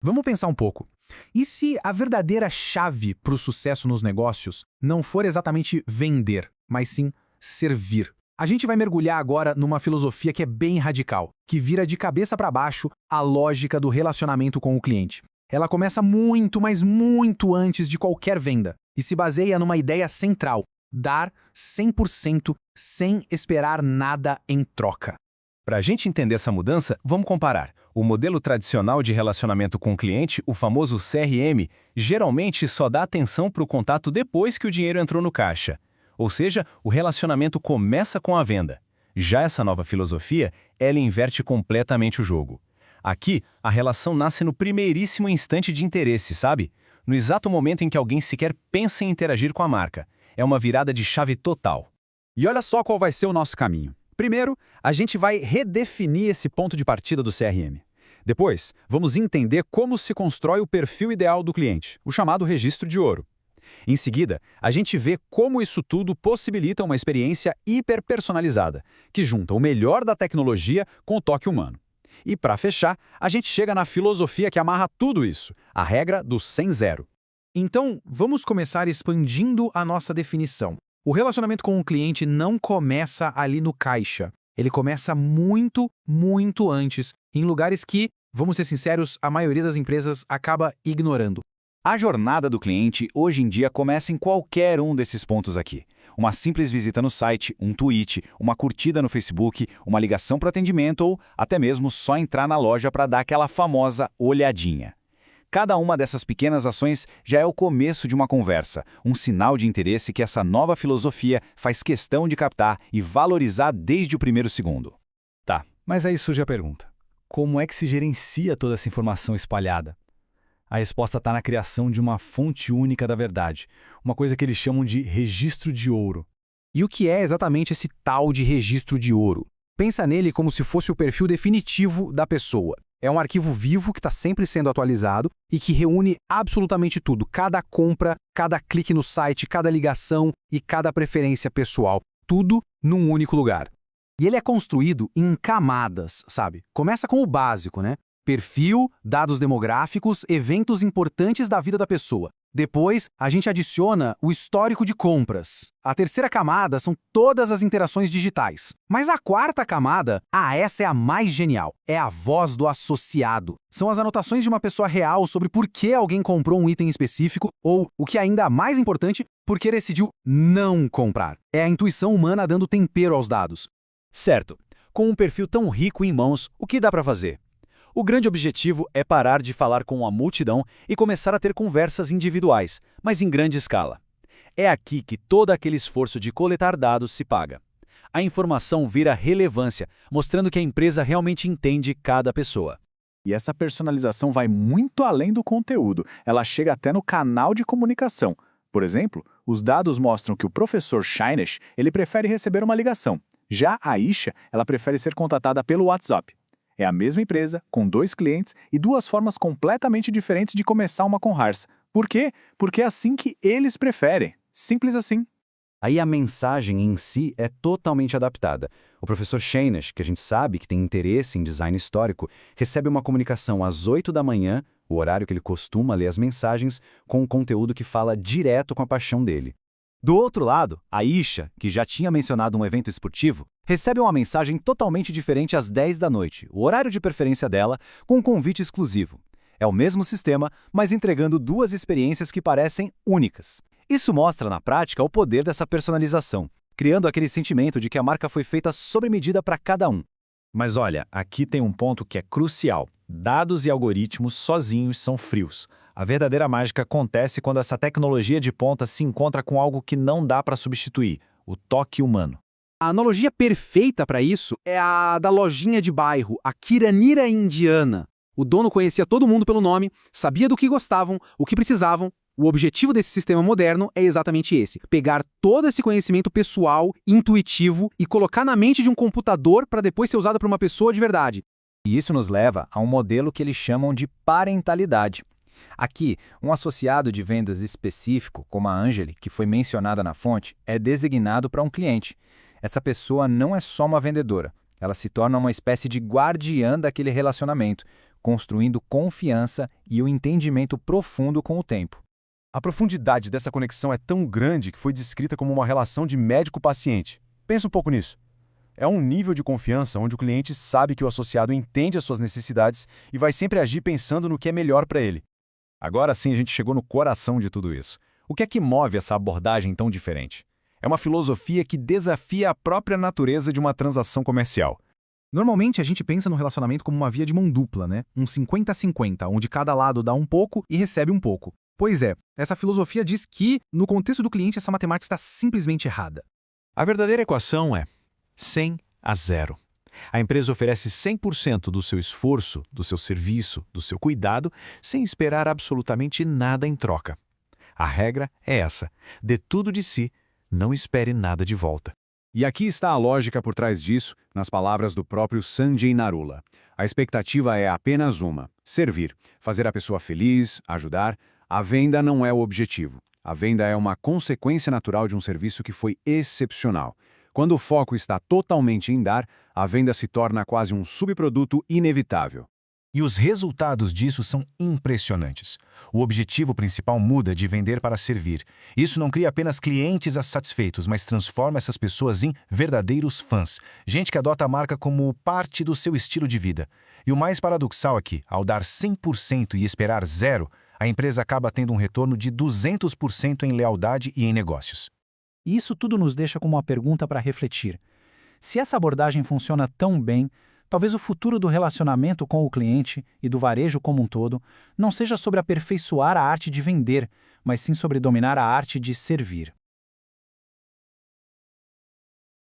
Vamos pensar um pouco. E se a verdadeira chave para o sucesso nos negócios não for exatamente vender, mas sim servir? A gente vai mergulhar agora numa filosofia que é bem radical, que vira de cabeça para baixo a lógica do relacionamento com o cliente. Ela começa muito, mas muito antes de qualquer venda e se baseia numa ideia central: dar 100% sem esperar nada em troca. Para a gente entender essa mudança, vamos comparar. O modelo tradicional de relacionamento com o cliente, o famoso CRM, geralmente só dá atenção para o contato depois que o dinheiro entrou no caixa. Ou seja, o relacionamento começa com a venda. Já essa nova filosofia, ela inverte completamente o jogo. Aqui, a relação nasce no primeiríssimo instante de interesse, sabe? No exato momento em que alguém sequer pensa em interagir com a marca. É uma virada de chave total. E olha só qual vai ser o nosso caminho. Primeiro, a gente vai redefinir esse ponto de partida do CRM. Depois, vamos entender como se constrói o perfil ideal do cliente, o chamado registro de ouro. Em seguida, a gente vê como isso tudo possibilita uma experiência hiperpersonalizada, que junta o melhor da tecnologia com o toque humano. E para fechar, a gente chega na filosofia que amarra tudo isso, a regra do 100-0. Então, vamos começar expandindo a nossa definição. O relacionamento com o cliente não começa ali no caixa. Ele começa muito, muito antes, em lugares que, vamos ser sinceros, a maioria das empresas acaba ignorando. A jornada do cliente hoje em dia começa em qualquer um desses pontos aqui. Uma simples visita no site, um tweet, uma curtida no Facebook, uma ligação para atendimento ou até mesmo só entrar na loja para dar aquela famosa olhadinha. Cada uma dessas pequenas ações já é o começo de uma conversa, um sinal de interesse que essa nova filosofia faz questão de captar e valorizar desde o primeiro segundo. Tá, mas aí surge a pergunta. Como é que se gerencia toda essa informação espalhada? A resposta está na criação de uma fonte única da verdade, uma coisa que eles chamam de registro de ouro. E o que é exatamente esse tal de registro de ouro? Pensa nele como se fosse o perfil definitivo da pessoa. É um arquivo vivo que está sempre sendo atualizado e que reúne absolutamente tudo, cada compra, cada clique no site, cada ligação e cada preferência pessoal, tudo num único lugar. E ele é construído em camadas, sabe? Começa com o básico, né? Perfil, dados demográficos, eventos importantes da vida da pessoa. Depois, a gente adiciona o histórico de compras. A terceira camada são todas as interações digitais. Mas a quarta camada, essa é a mais genial. É a voz do associado. São as anotações de uma pessoa real sobre por que alguém comprou um item específico ou, o que é ainda mais importante, por que decidiu não comprar. É a intuição humana dando tempero aos dados. Certo. Com um perfil tão rico em mãos, o que dá para fazer? O grande objetivo é parar de falar com a multidão e começar a ter conversas individuais, mas em grande escala. É aqui que todo aquele esforço de coletar dados se paga. A informação vira relevância, mostrando que a empresa realmente entende cada pessoa. E essa personalização vai muito além do conteúdo, ela chega até no canal de comunicação. Por exemplo, os dados mostram que o professor Shainesh, ele prefere receber uma ligação. Já a Aisha, ela prefere ser contatada pelo WhatsApp. É a mesma empresa, com 2 clientes e 2 formas completamente diferentes de começar uma conversa. Por quê? Porque é assim que eles preferem. Simples assim. Aí a mensagem em si é totalmente adaptada. O professor Shainesh, que a gente sabe que tem interesse em design histórico, recebe uma comunicação às 8 da manhã, o horário que ele costuma ler as mensagens, com um conteúdo que fala direto com a paixão dele. Do outro lado, a Aisha, que já tinha mencionado um evento esportivo, recebe uma mensagem totalmente diferente às 10 da noite, o horário de preferência dela, com um convite exclusivo. É o mesmo sistema, mas entregando 2 experiências que parecem únicas. Isso mostra, na prática, o poder dessa personalização, criando aquele sentimento de que a marca foi feita sob medida para cada um. Mas olha, aqui tem um ponto que é crucial. Dados e algoritmos sozinhos são frios. A verdadeira mágica acontece quando essa tecnologia de ponta se encontra com algo que não dá para substituir, o toque humano. A analogia perfeita para isso é a da lojinha de bairro, a Kiranira indiana. O dono conhecia todo mundo pelo nome, sabia do que gostavam, o que precisavam. O objetivo desse sistema moderno é exatamente esse: pegar todo esse conhecimento pessoal, intuitivo e colocar na mente de um computador para depois ser usado por uma pessoa de verdade. E isso nos leva a um modelo que eles chamam de parentalidade. Aqui, um associado de vendas específico, como a Anjali, que foi mencionada na fonte, é designado para um cliente. Essa pessoa não é só uma vendedora, ela se torna uma espécie de guardiã daquele relacionamento, construindo confiança e o entendimento profundo com o tempo. A profundidade dessa conexão é tão grande que foi descrita como uma relação de médico-paciente. Pensa um pouco nisso. É um nível de confiança onde o cliente sabe que o associado entende as suas necessidades e vai sempre agir pensando no que é melhor para ele. Agora sim a gente chegou no coração de tudo isso. O que é que move essa abordagem tão diferente? É uma filosofia que desafia a própria natureza de uma transação comercial. Normalmente a gente pensa no relacionamento como uma via de mão dupla, né? Um 50-50, onde cada lado dá um pouco e recebe um pouco. Pois é, essa filosofia diz que, no contexto do cliente, essa matemática está simplesmente errada. A verdadeira equação é 100 a 0. A empresa oferece 100% do seu esforço, do seu serviço, do seu cuidado, sem esperar absolutamente nada em troca. A regra é essa: dê tudo de si, não espere nada de volta. E aqui está a lógica por trás disso, nas palavras do próprio Sanjay Narula. A expectativa é apenas uma: servir, fazer a pessoa feliz, ajudar. A venda não é o objetivo. A venda é uma consequência natural de um serviço que foi excepcional. Quando o foco está totalmente em dar, a venda se torna quase um subproduto inevitável. E os resultados disso são impressionantes. O objetivo principal muda de vender para servir. Isso não cria apenas clientes satisfeitos, mas transforma essas pessoas em verdadeiros fãs. Gente que adota a marca como parte do seu estilo de vida. E o mais paradoxal aqui, ao dar 100% e esperar 0%, a empresa acaba tendo um retorno de 200% em lealdade e em negócios. E isso tudo nos deixa com uma pergunta para refletir. Se essa abordagem funciona tão bem, talvez o futuro do relacionamento com o cliente e do varejo como um todo não seja sobre aperfeiçoar a arte de vender, mas sim sobre dominar a arte de servir.